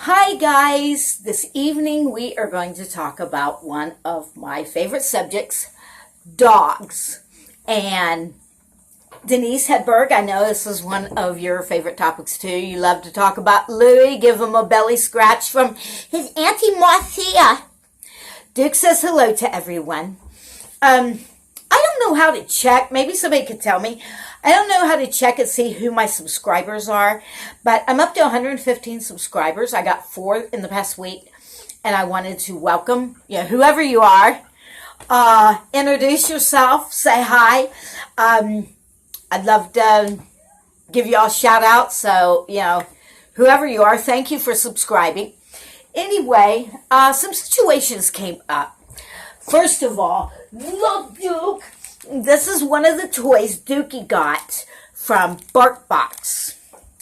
Hi guys, this evening we are going to talk about one of my favorite subjects, dogs. And Denise Hedberg, I know this is one of your favorite topics too. You love to talk about Louie, give him a belly scratch from his Auntie MARCI'A. Duke says hello to everyone. I don't know how to check. Maybe somebody could tell me. I don't know how to check and see who my subscribers are, but I'm up to 115 subscribers. I got 4 in the past week, and I wanted to welcome whoever you are. Introduce yourself. Say hi. I'd love to give you all a shout out. So, whoever you are, thank you for subscribing. Anyway, some situations came up. First of all, look, Duke. This is one of the toys Dookie got from BarkBox.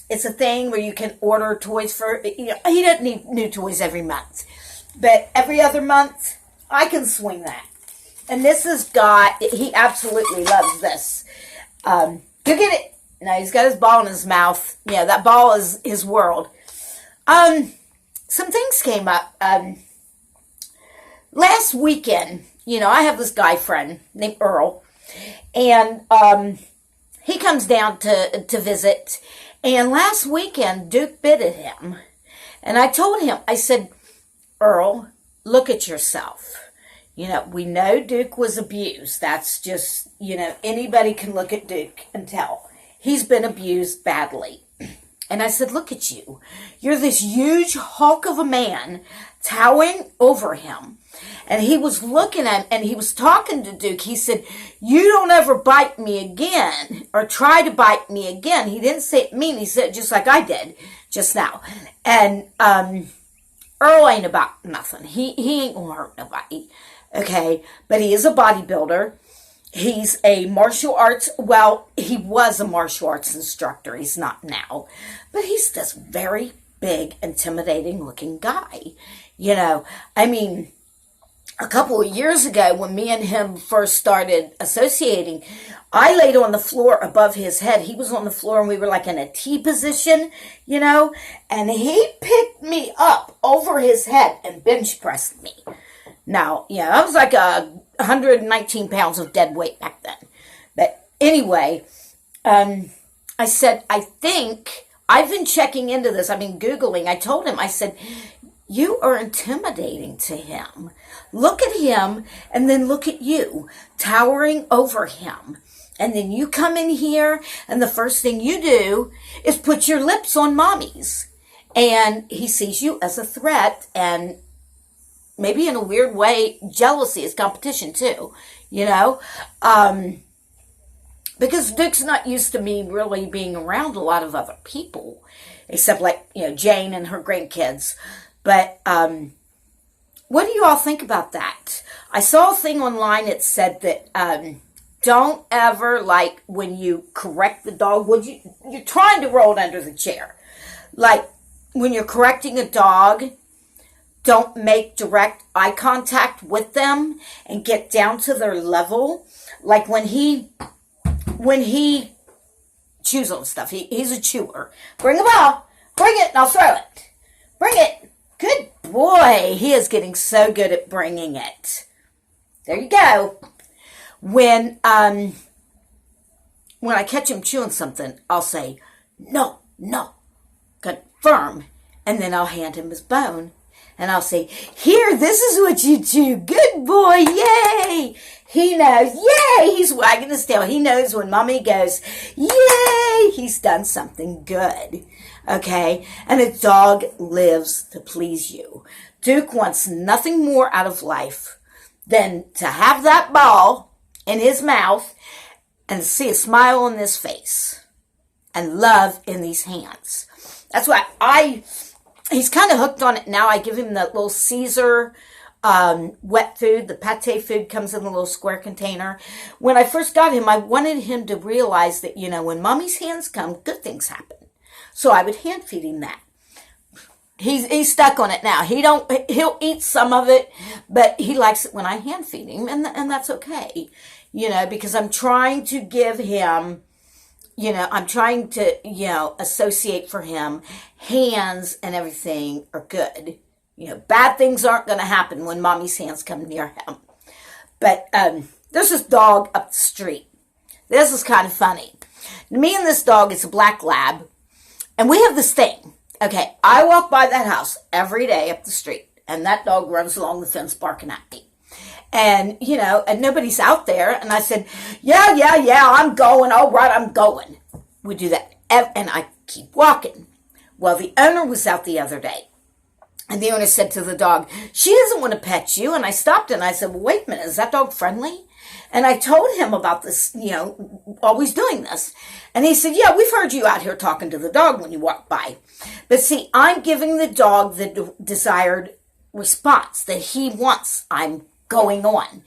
It's a thing where you can order toys for, he doesn't need new toys every month. But every other month, I can swing that. And this has got, he absolutely loves this. You get it. Now, he's got his ball in his mouth. Yeah, that ball is his world. Some things came up. Last weekend, I have this guy friend named Earl. And he comes down to visit. And last weekend, Duke bit at him. And I told him, I said, Earl, look at yourself. We know Duke was abused. That's just, anybody can look at Duke and tell. He's been abused badly. And I said, look at you. You're this huge hulk of a man towering over him. And he was looking at him and he was talking to Duke. He said, you don't ever bite me again or try to bite me again. He didn't say it mean. He said it just like I did just now. And Earl ain't about nothing. He ain't going to hurt nobody. Okay. But he is a bodybuilder. He's a martial arts. Well, he was a martial arts instructor. He's not now. But he's this very big, intimidating looking guy. A couple of years ago, when me and him first started associating, I laid on the floor above his head. He was on the floor and we were like in a T position, and he picked me up over his head and bench pressed me. Now, I was like 119 pounds of dead weight back then. But anyway, I said, I think I've been checking into this. I've been Googling. I told him, I said, you are intimidating to him. Look at him and then look at you towering over him. And then you come in here and the first thing you do is put your lips on mommy's. And he sees you as a threat and maybe in a weird way, jealousy is competition too, because Duke's not used to me really being around a lot of other people, except like, Jane and her grandkids. But what do you all think about that? I saw a thing online that said that don't ever, like, when you correct the dog, you're trying to roll it under the chair. Like, when you're correcting a dog, don't make direct eye contact with them and get down to their level. Like, when he chews on stuff, he's a chewer. Bring a ball. Bring it and I'll throw it. Bring it. Good boy. He is getting so good at bringing it. There you go. When I catch him chewing something, I'll say, no, confirm. And then I'll hand him his bone. And I'll say, here, this is what you chew. Good boy. Yay. He knows. Yay. He's wagging his tail. He knows when mommy goes, yay, he's done something good. Okay. And a dog lives to please you. Duke wants nothing more out of life than to have that ball in his mouth and see a smile on his face and love in these hands. That's why he's kind of hooked on it now. I give him that little Caesar wet food. The pate food comes in a little square container. When I first got him, I wanted him to realize that, when mommy's hands come, good things happen. So I would hand feed him that. He's stuck on it now. He'll eat some of it, but he likes it when I hand feed him, and that's okay. Because I'm trying to give him I'm trying to, associate for him. Hands and everything are good. Bad things aren't going to happen when mommy's hands come near him. But there's this dog up the street. This is kind of funny. Me and this dog, it's a black lab. And we have this thing. Okay, I walk by that house every day up the street. And that dog runs along the fence barking at me. And, and nobody's out there. And I said, yeah, I'm going. All right, I'm going. We do that. And I keep walking. Well, the owner was out the other day. And the owner said to the dog, she doesn't want to pet you. And I stopped and I said, well, wait a minute, is that dog friendly? And I told him about this, always doing this. And he said, yeah, we've heard you out here talking to the dog when you walk by. But see, I'm giving the dog the desired response that he wants. I'm going on.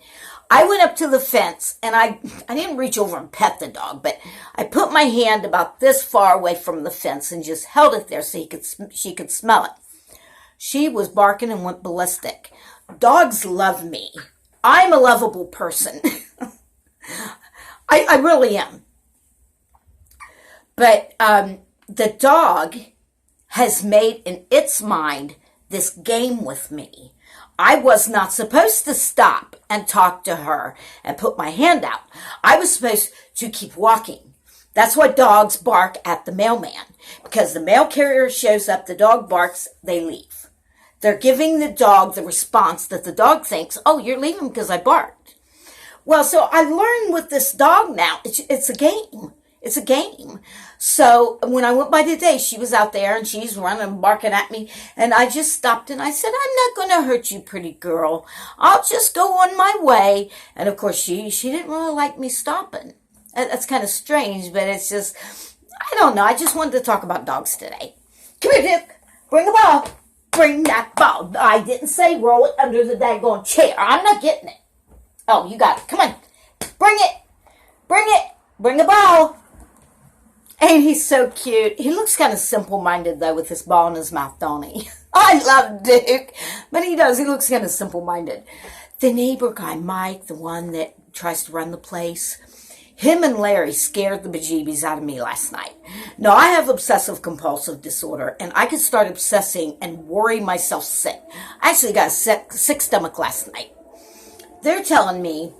I went up to the fence and I didn't reach over and pet the dog, but I put my hand about this far away from the fence and just held it there so she could smell it. She was barking and went ballistic. Dogs love me. I'm a lovable person. I really am. But the dog has made in its mind this game with me. I was not supposed to stop and talk to her and put my hand out. I was supposed to keep walking. That's why dogs bark at the mailman. Because the mail carrier shows up, the dog barks, they leave. They're giving the dog the response that the dog thinks, oh, you're leaving because I barked. Well, so I learned with this dog now, it's a game. It's a game. So when I went by today, she was out there and she's running and barking at me. And I just stopped and I said, I'm not going to hurt you, pretty girl. I'll just go on my way. And of course, she didn't really like me stopping. That's kind of strange, but it's just, I don't know. I just wanted to talk about dogs today. Come here, Dick. Bring a ball. Bring that ball. I didn't say roll it under the daggone chair. I'm not getting it. Oh, you got it. Come on. Bring it. Bring it. Bring the ball. And he's so cute. He looks kind of simple-minded, though, with this ball in his mouth, don't he? I love Duke. But he does. He looks kind of simple-minded. The neighbor guy, Mike, the one that tries to run the place, him and Larry scared the bejeebies out of me last night. Now, I have obsessive-compulsive disorder, and I could start obsessing and worry myself sick. I actually got a sick stomach last night. They're telling me,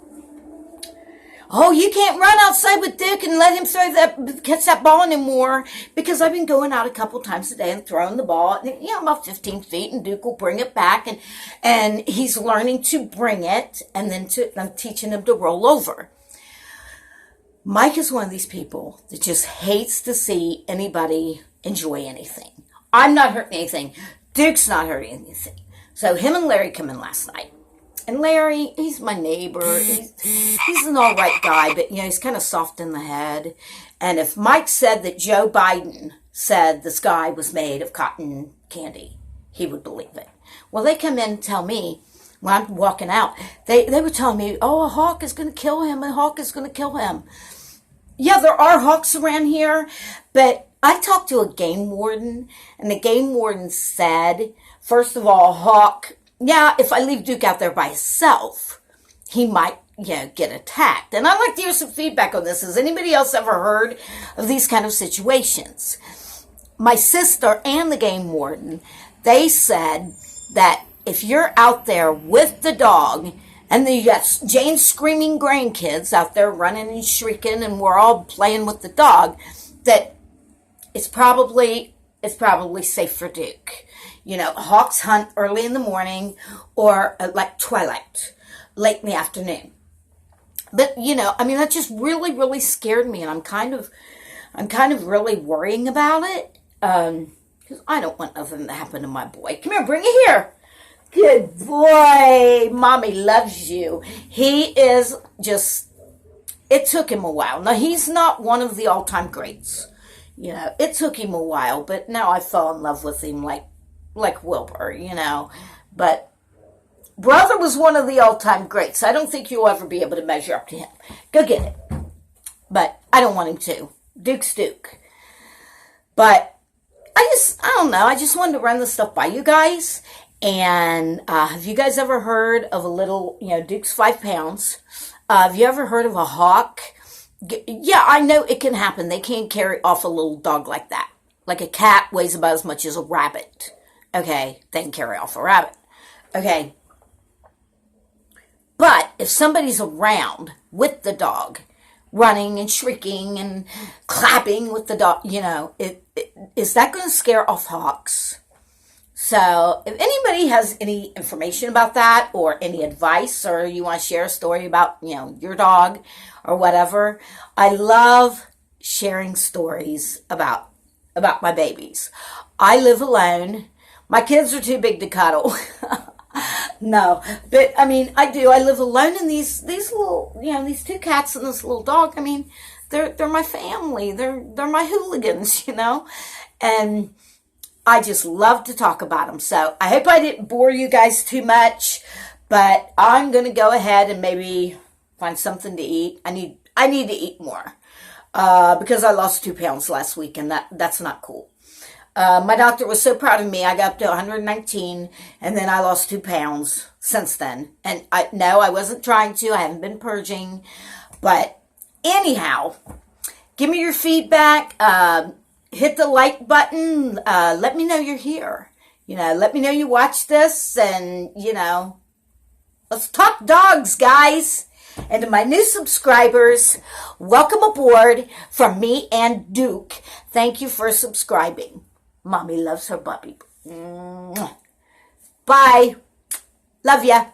oh, you can't run outside with Dick and let him catch that ball anymore, because I've been going out a couple times a day and throwing the ball, about 15 feet, and Duke will bring it back, and he's learning to bring it, and then I'm teaching him to roll over. Mike is one of these people that just hates to see anybody enjoy anything. I'm not hurting anything. Duke's not hurting anything. So him and Larry come in last night. And Larry, he's my neighbor. He's an all right guy, but, he's kind of soft in the head. And if Mike said that Joe Biden said the sky was made of cotton candy, he would believe it. Well, they come in and tell me, when I'm walking out, they were telling me, oh, a hawk is going to kill him. A hawk is going to kill him. Yeah, there are hawks around here, but I talked to a game warden, and the game warden said, first of all, a hawk, yeah, if I leave Duke out there by himself, he might, get attacked. And I'd like to hear some feedback on this. Has anybody else ever heard of these kind of situations? My sister and the game warden, they said that if you're out there with the dog, and then you got Jane's screaming grandkids out there running and shrieking, and we're all playing with the dog, that it's probably safe for Duke. Hawks hunt early in the morning or like twilight, late in the afternoon. But, that just really, really scared me, and I'm kind of really worrying about it, because I don't want nothing to happen to my boy. Come here, bring it here. Good boy. Mommy loves you. He is just, it took him a while. Now, he's not one of the all-time greats. It took him a while, but now I fell in love with him like Wilbur, But brother was one of the all-time greats. I don't think you'll ever be able to measure up to him. Go get it. But I don't want him to. Duke's Duke. But I don't know. I just wanted to run this stuff by you guys. And have you guys ever heard of a little, Duke's 5 pounds? Have you ever heard of a hawk Yeah, I know it can happen. They can't carry off a little dog like that. Like a cat weighs about as much as a rabbit. Okay, they can carry off a rabbit. Okay. But if somebody's around with the dog, running and shrieking and clapping with the dog, is that going to scare off hawks? So if anybody has any information about that or any advice, or you want to share a story about, your dog or whatever, I love sharing stories about my babies. I live alone. My kids are too big to cuddle. No, but I mean, I do. I live alone, and these little, these two cats and this little dog. I mean, they're my family. They're my hooligans, and I just love to talk about them. So I hope I didn't bore you guys too much, but I'm gonna go ahead and maybe find something to eat. I need to eat more because I lost 2 pounds last week, and that's not cool. My doctor was so proud of me. I got up to 119, and then I lost 2 pounds since then. And I wasn't trying to. I haven't been purging. But anyhow, give me your feedback. Hit the like button. Let me know you're here. Let me know you watch this. And, let's talk dogs, guys. And to my new subscribers, welcome aboard from me and Duke. Thank you for subscribing. Mommy loves her puppy. Bye. Love ya.